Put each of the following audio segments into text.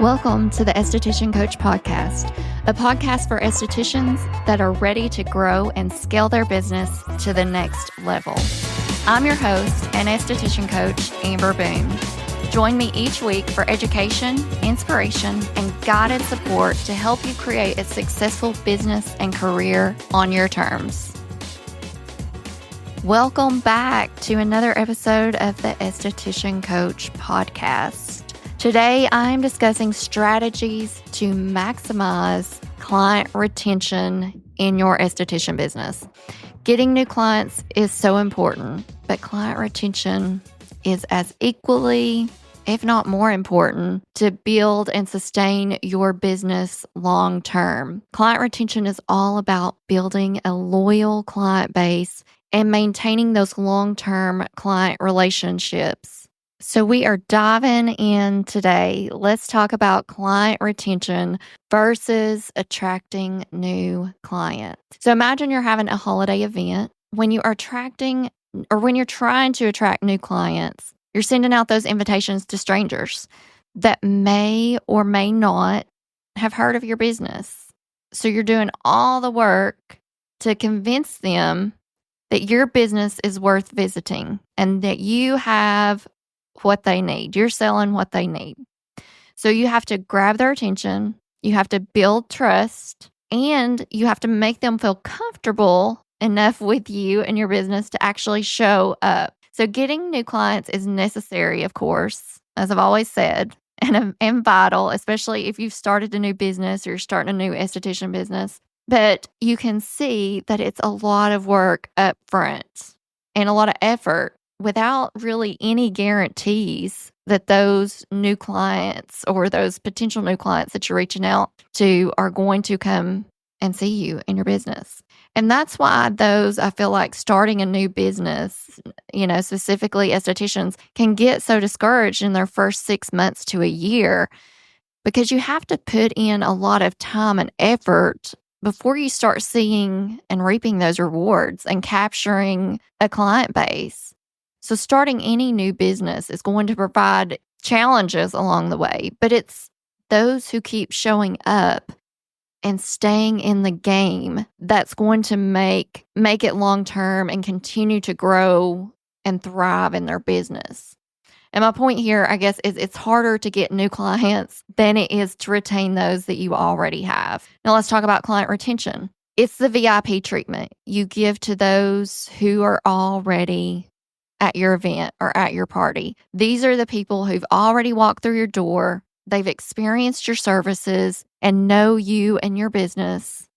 Welcome to the Esthetician Coach Podcast, a podcast for estheticians that are ready to grow and scale their business to the next level. I'm your host and esthetician coach, Amber Boone. Join me each week for education, inspiration, and guided support to help you create a successful business and career on your terms. Welcome back to another episode of the Esthetician Coach Podcast. Today, I'm discussing strategies to maximize client retention in your esthetician business. Getting new clients is so important, but client retention is as equally, if not more important, to build and sustain your business long term. Client retention is all about building a loyal client base and maintaining those long-term client relationships. So we are diving in today. Let's talk about client retention versus attracting new clients. So imagine you're having a holiday event. When you are attracting or when you're trying to attract new clients, you're sending out those invitations to strangers that may or may not have heard of your business. So you're doing all the work to convince them that your business is worth visiting and that you have what they need. You're selling what they need. So you have to grab their attention, you have to build trust, and you have to make them feel comfortable enough with you and your business to actually show up. So getting new clients is necessary, of course, as I've always said, and vital, especially if you've started a new business or you're starting a new esthetician business. But you can see that it's a lot of work up front and a lot of effort without really any guarantees that those new clients or those potential new clients that you're reaching out to are going to come and see you in your business. And that's why I feel like starting a new business, specifically estheticians, can get so discouraged in their first 6 months to a year because you have to put in a lot of time and effort before you start seeing and reaping those rewards and capturing a client base. So starting any new business is going to provide challenges along the way, but it's those who keep showing up and staying in the game that's going to make it long-term and continue to grow and thrive in their business. And my point here, I guess, is it's harder to get new clients than it is to retain those that you already have. Now, let's talk about client retention. It's the VIP treatment you give to those who are already at your event or at your party. These are the people who've already walked through your door. They've experienced your services and know you and your business.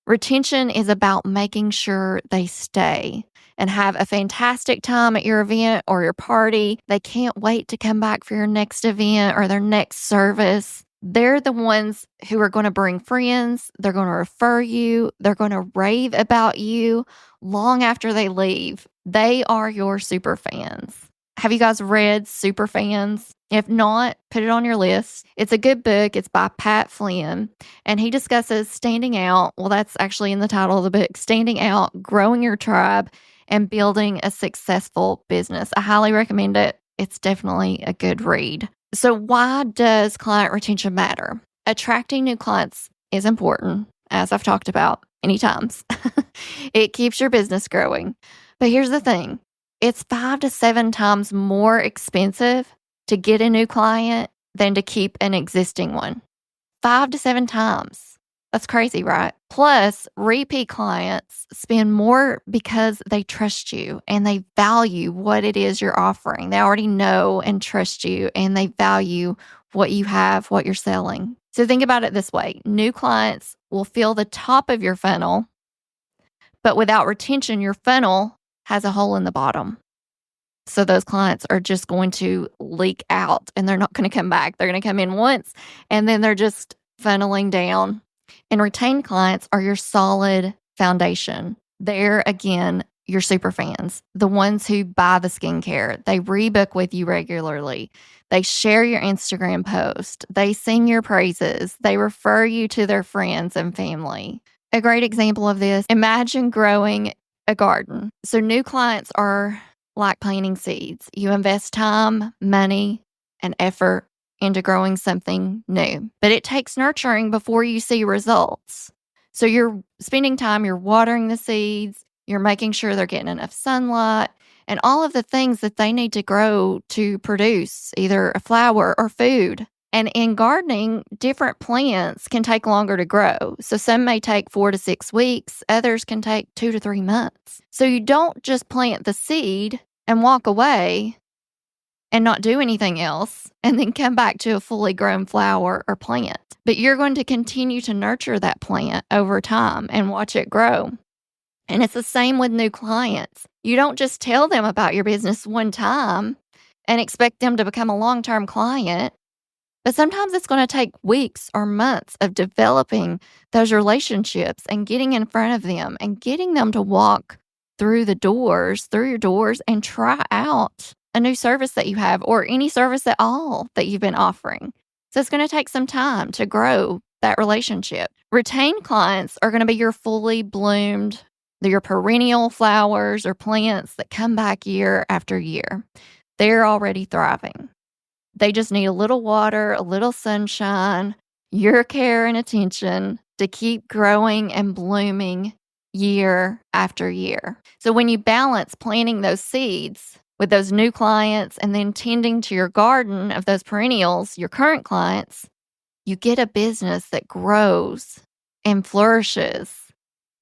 Retention is about making sure they stay and have a fantastic time at your event or your party. They can't wait to come back for your next event or their next service. They're the ones who are going to bring friends. They're going to refer you. They're going to rave about you long after they leave. They are your super fans. Have you guys read Super Fans? If not, put it on your list. It's a good book. It's by Pat Flynn, and he discusses standing out. Well, that's actually in the title of the book, Standing Out, Growing Your Tribe, and Building a Successful Business. I highly recommend it. It's definitely a good read. So why does client retention matter? Attracting new clients is important, as I've talked about many times. It keeps your business growing. But here's the thing. It's 5 to 7 times more expensive to get a new client than to keep an existing one. 5 to 7 times. That's crazy, right? Plus, repeat clients spend more because they trust you and they value what it is you're offering. They already know and trust you, and they value what you have, what you're selling. So think about it this way. New clients will fill the top of your funnel, but without retention, your funnel has a hole in the bottom. So those clients are just going to leak out and they're not going to come back. They're going to come in once and then they're just funneling down. And retained clients are your solid foundation. They're, again, your super fans, the ones who buy the skincare. They rebook with you regularly. They share your Instagram post. They sing your praises. They refer you to their friends and family. A great example of this, imagine growing a garden. So new clients are like planting seeds. You invest time, money, and effort into growing something new. But it takes nurturing before you see results. So you're spending time, you're watering the seeds, you're making sure they're getting enough sunlight, and all of the things that they need to grow to produce either a flower or food. And in gardening, different plants can take longer to grow. So some may take 4 to 6 weeks, others can take 2 to 3 months. So you don't just plant the seed and walk away and not do anything else and then come back to a fully grown flower or plant. But you're going to continue to nurture that plant over time and watch it grow. And it's the same with new clients. You don't just tell them about your business one time and expect them to become a long-term client. But sometimes it's going to take weeks or months of developing those relationships and getting in front of them and getting them to walk through your doors and try out a new service that you have or any service at all that you've been offering. So it's going to take some time to grow that relationship. Retained clients are going to be your fully bloomed, your perennial flowers or plants that come back year after year. They're already thriving. They just need a little water, a little sunshine, your care and attention to keep growing and blooming year after year. So when you balance planting those seeds with those new clients and then tending to your garden of those perennials, your current clients, you get a business that grows and flourishes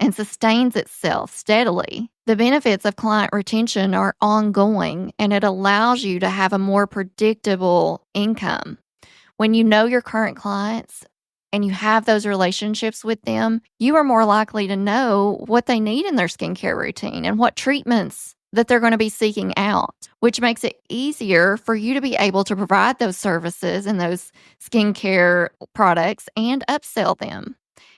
and sustains itself steadily. The benefits of client retention are ongoing, and it allows you to have a more predictable income. When you know your current clients and you have those relationships with them, you are more likely to know what they need in their skincare routine and what treatments that they're going to be seeking out, which makes it easier for you to be able to provide those services and those skincare products and upsell them.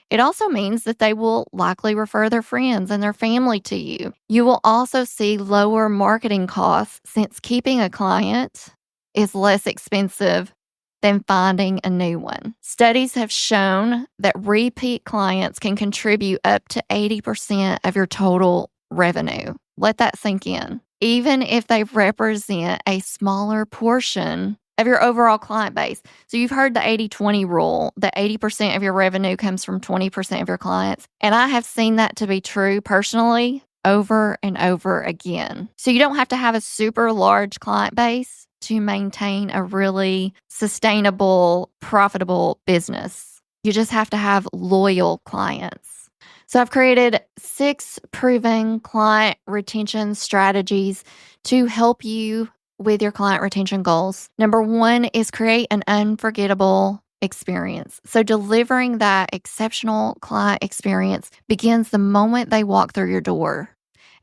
It also means that they will likely refer their friends and their family to you. You will also see lower marketing costs since keeping a client is less expensive than finding a new one. Studies have shown that repeat clients can contribute up to 80% of your total revenue. Let that sink in. Even if they represent a smaller portion of your overall client base. So you've heard the 80-20 rule, that 80% of your revenue comes from 20% of your clients. And I have seen that to be true personally over and over again. So you don't have to have a super large client base to maintain a really sustainable, profitable business. You just have to have loyal clients. So I've created 6 proven client retention strategies to help you with your client retention goals. Number 1 is create an unforgettable experience. So delivering that exceptional client experience begins the moment they walk through your door,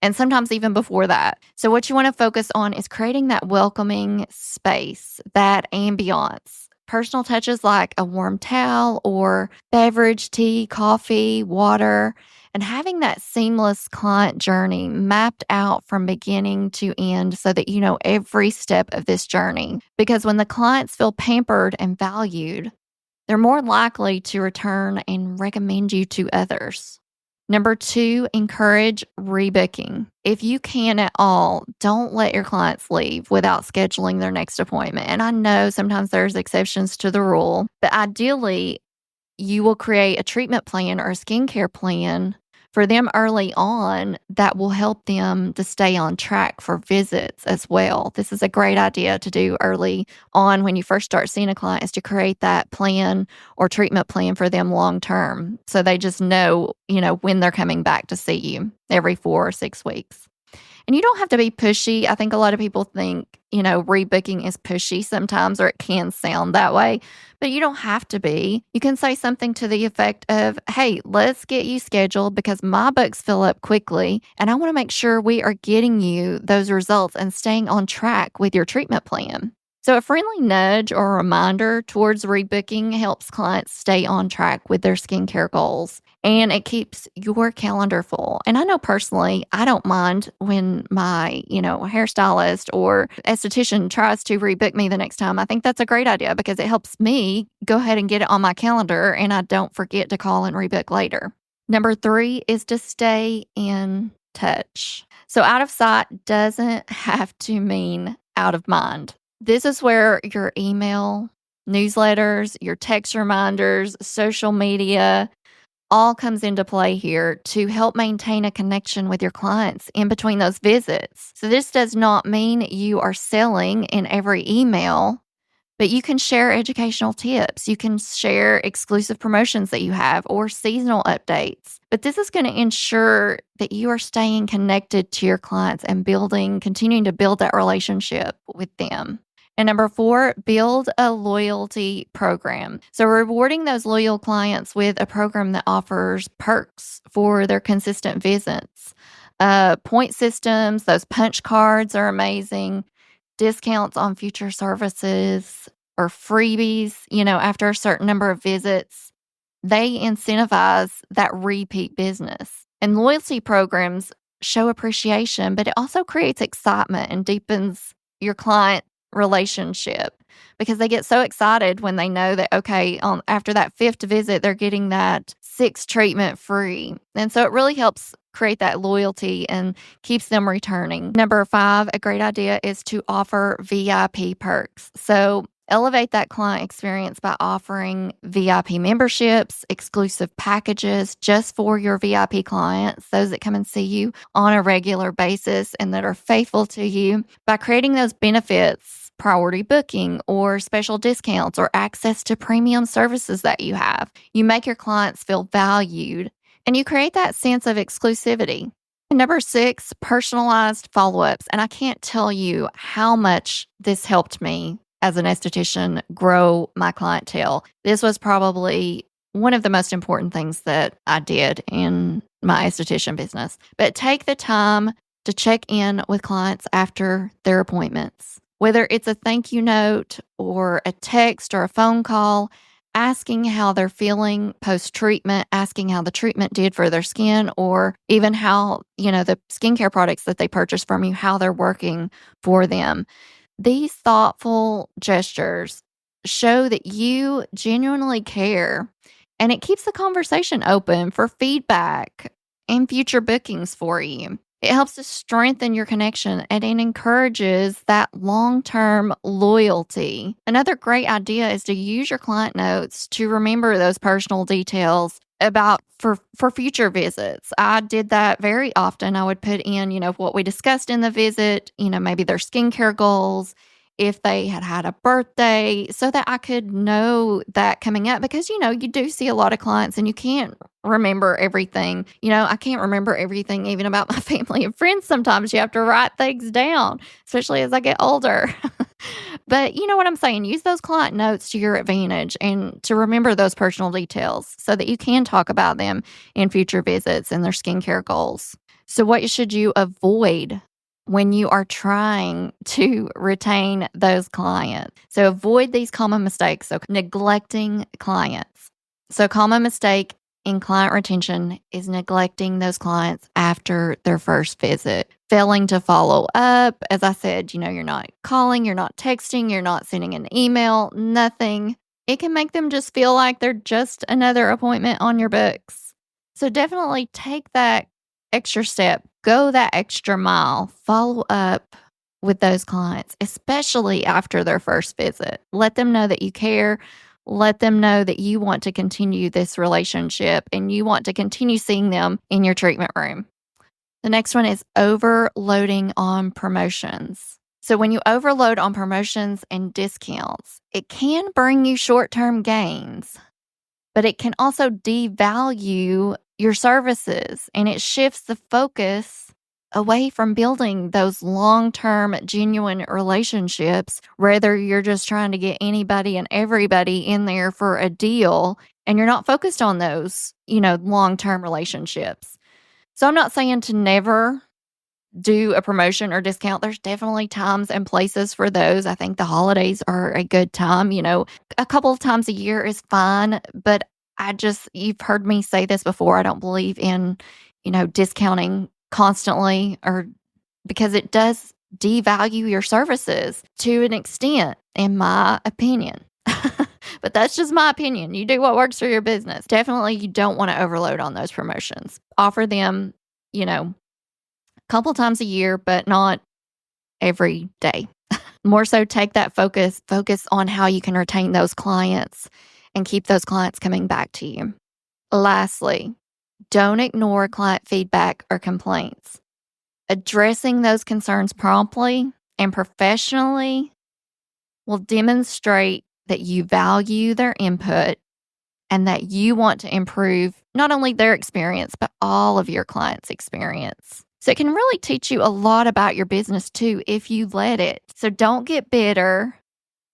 and sometimes even before that. So what you want to focus on is creating that welcoming space, that ambiance. Personal touches like a warm towel or beverage, tea, coffee, water, and having that seamless client journey mapped out from beginning to end so that you know every step of this journey. Because when the clients feel pampered and valued, they're more likely to return and recommend you to others. Number 2, encourage rebooking. If you can at all, don't let your clients leave without scheduling their next appointment. And I know sometimes there's exceptions to the rule, but ideally, you will create a treatment plan or a skincare plan for them early on that will help them to stay on track for visits as well. This is a great idea to do early on when you first start seeing a client, is to create that plan or treatment plan for them long term. So they just know, when they're coming back to see you every 4 or 6 weeks. And you don't have to be pushy. I think a lot of people think, rebooking is pushy sometimes, or it can sound that way, but you don't have to be. You can say something to the effect of, hey, let's get you scheduled because my books fill up quickly, and I want to make sure we are getting you those results and staying on track with your treatment plan. So a friendly nudge or a reminder towards rebooking helps clients stay on track with their skincare goals, and it keeps your calendar full. And I know personally, I don't mind when my, hairstylist or esthetician tries to rebook me the next time. I think that's a great idea because it helps me go ahead and get it on my calendar, and I don't forget to call and rebook later. Number 3 is to stay in touch. So out of sight doesn't have to mean out of mind. This is where your email, newsletters, your text reminders, social media, all comes into play here to help maintain a connection with your clients in between those visits. So this does not mean you are selling in every email, but you can share educational tips. You can share exclusive promotions that you have or seasonal updates. But this is going to ensure that you are staying connected to your clients and continuing to build that relationship with them. And number 4, build a loyalty program. So rewarding those loyal clients with a program that offers perks for their consistent visits. Point systems, those punch cards are amazing. Discounts on future services or freebies, after a certain number of visits, they incentivize that repeat business. And loyalty programs show appreciation, but it also creates excitement and deepens your client relationship because they get so excited when they know that, okay, after that 5th visit, they're getting that 6th treatment free. And so it really helps create that loyalty and keeps them returning. Number 5, a great idea is to offer VIP perks. So elevate that client experience by offering VIP memberships, exclusive packages just for your VIP clients, those that come and see you on a regular basis and that are faithful to you. By creating those benefits, priority booking or special discounts or access to premium services that you have, you make your clients feel valued and you create that sense of exclusivity. And number 6, personalized follow-ups. And I can't tell you how much this helped me as an esthetician grow my clientele. This was probably one of the most important things that I did in my esthetician business. But take the time to check in with clients after their appointments. Whether it's a thank you note or a text or a phone call, asking how they're feeling post-treatment, asking how the treatment did for their skin, or even how, the skincare products that they purchased from you, how they're working for them. These thoughtful gestures show that you genuinely care, and it keeps the conversation open for feedback and future bookings for you. It helps to strengthen your connection and it encourages that long-term loyalty. Another great idea is to use your client notes to remember those personal details for future visits. I did that very often. I would put in, what we discussed in the visit, maybe their skincare goals, if they had a birthday, so that I could know that coming up because, you do see a lot of clients and you can't remember everything. I can't remember everything even about my family and friends. Sometimes you have to write things down, especially as I get older. But you know what I'm saying? Use those client notes to your advantage and to remember those personal details so that you can talk about them in future visits and their skincare goals. So what should you avoid when you are trying to retain those clients? So avoid these common mistakes. So neglecting clients. So common mistake in client retention is neglecting those clients after their first visit. Failing to follow up. As I said, you're not calling, you're not texting, you're not sending an email, nothing. It can make them just feel like they're just another appointment on your books. So definitely take that extra step, go that extra mile, follow up with those clients, especially after their first visit. Let them know that you care. Let them know that you want to continue this relationship and you want to continue seeing them in your treatment room. The next one is overloading on promotions. So when you overload on promotions and discounts, it can bring you short-term gains, but it can also devalue your services and it shifts the focus away from building those long-term genuine relationships, whether you're just trying to get anybody and everybody in there for a deal and you're not focused on those, long-term relationships. So I'm not saying to never do a promotion or discount. There's definitely times and places for those. I think the holidays are a good time. A couple of times a year is fine, but you've heard me say this before. I don't believe in, discounting constantly or because it does devalue your services to an extent, in my opinion. But that's just my opinion. You do what works for your business. Definitely, you don't want to overload on those promotions. Offer them, a couple times a year, but not every day. More so take that focus on how you can retain those clients and keep those clients coming back to you. Lastly, don't ignore client feedback or complaints. Addressing those concerns promptly and professionally will demonstrate that you value their input and that you want to improve not only their experience, but all of your clients' experience. So it can really teach you a lot about your business too if you let it. So don't get bitter,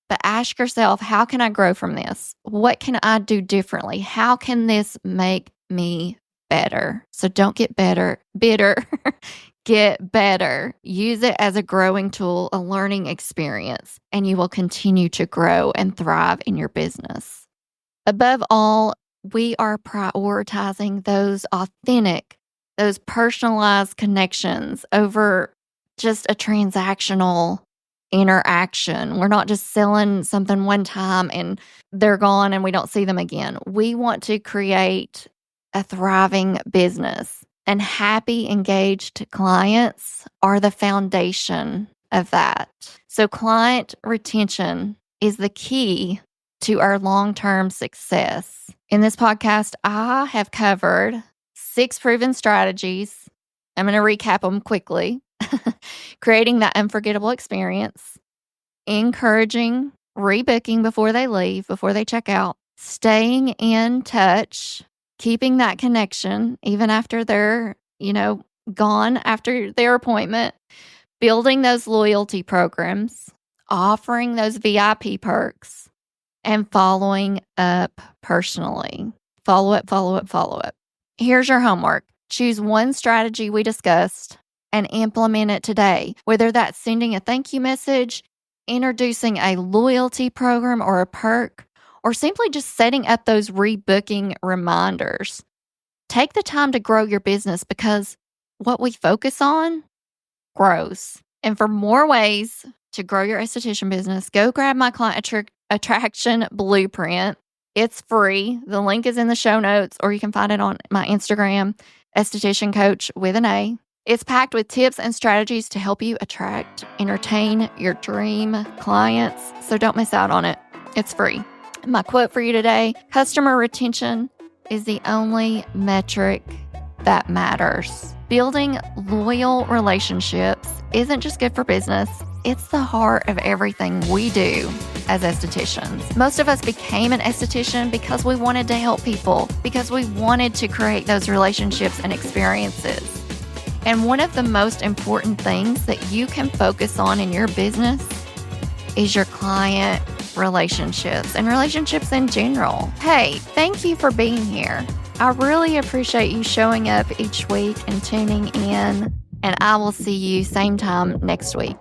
but ask yourself, how can I grow from this? What can I do differently? How can this make me better? So don't get bitter. Get better. Use it as a growing tool, a learning experience, and you will continue to grow and thrive in your business. Above all, we are prioritizing those authentic, those personalized connections over just a transactional interaction. We're not just selling something one time and they're gone and we don't see them again. We want to create a thriving business, and happy, engaged clients are the foundation of that. So client retention is the key to our long-term success. In this podcast, I have covered 6 proven strategies. I'm going to recap them quickly. Creating that unforgettable experience, encouraging rebooking before they leave, before they check out, staying in touch, keeping that connection even after they're, gone after their appointment, building those loyalty programs, offering those VIP perks, and following up personally. Follow up. Here's your homework. Choose one strategy we discussed and implement it today, whether that's sending a thank you message, introducing a loyalty program or a perk, or simply just setting up those rebooking reminders. Take the time to grow your business because what we focus on grows. And for more ways to grow your esthetician business, go grab my client attraction blueprint. It's free. The link is in the show notes, or you can find it on my Instagram, esthetician coach with an A. It's packed with tips and strategies to help you attract and retain your dream clients. So don't miss out on it. It's free. My quote for you today: customer retention is the only metric that matters. Building loyal relationships isn't just good for business. It's the heart of everything we do as estheticians. Most of us became an esthetician because we wanted to help people, because we wanted to create those relationships and experiences. And one of the most important things that you can focus on in your business is your client relationships and relationships in general. Hey, thank you for being here. I really appreciate you showing up each week and tuning in, and I will see you same time next week.